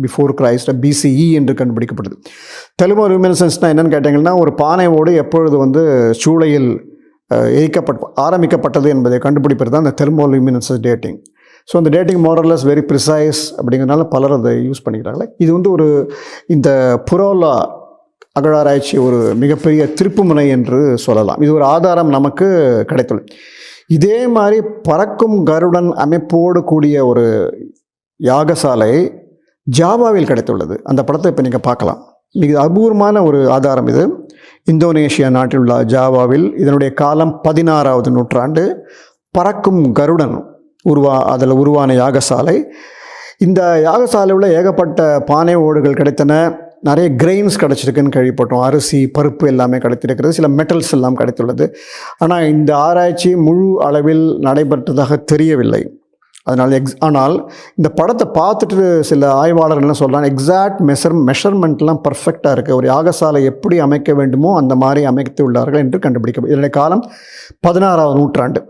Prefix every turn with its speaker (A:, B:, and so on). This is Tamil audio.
A: பிஃபோர் கிரைஸ்ட் BCE என்று கண்டுபிடிக்கப்பட்டது. தெர்மோலுமினசன்ஸ்னால் என்னென்னு கேட்டிங்கன்னா, ஒரு பானை ஓடு எப்பொழுது வந்து சூளையில் ஆரம்பிக்கப்பட்டது என்பதை கண்டுபிடிப்பது தான் அந்த தெர்மோலுமினசன்ஸ் டேட்டிங். ஸோ அந்த டேட்டிங் மோரல்லஸ் வெரி ப்ரிசைஸ் அப்படிங்கிறதுனால பலர் அதை யூஸ் பண்ணிக்கிறாங்களே. இது வந்து இந்த புரோலா அகழாராய்ச்சி ஒரு மிகப்பெரிய திருப்புமுனை என்று சொல்லலாம். இது ஒரு ஆதாரம் நமக்கு கிடைத்துள்ளது. இதே மாதிரி பறக்கும் கருடன் அமைப்போடு கூடிய ஒரு யாகசாலை ஜாவாவில் கிடைத்துள்ளது. அந்த படத்தை இப்போ நீங்கள் பார்க்கலாம். மிக அபூர்வமான ஒரு ஆதாரம் இது. இந்தோனேஷியா நாட்டில் உள்ள ஜாவாவில் இதனுடைய காலம் 16வது நூற்றாண்டு. பறக்கும் கருடன் அதில் உருவான யாகசாலை. இந்த யாகசாலையில் ஏகப்பட்ட பானை ஓடுகள் கிடைத்தன. நிறைய கிரெயின்ஸ் கிடச்சிருக்குன்னு கேள்விப்பட்டோம். அரிசி, பருப்பு எல்லாமே கிடைத்திருக்கிறது. சில மெட்டல்ஸ் எல்லாம் கிடைத்துள்ளது. ஆனால் இந்த ஆராய்ச்சி முழு அளவில் நடைபெற்றதாக தெரியவில்லை. ஆனால் இந்த படத்தை பார்த்துட்டு சில ஆய்வாளர்கள்லாம் சொல்கிறாங்க, எக்ஸாக்ட் மெஷர்மெண்ட்லாம் பர்ஃபெக்டாக இருக்குது. ஒரு யாகசாலை எப்படி அமைக்க வேண்டுமோ அந்த மாதிரி அமைத்து உள்ளார்கள் என்று கண்டுபிடிக்க. இதனுடைய காலம் 16வது நூற்றாண்டு.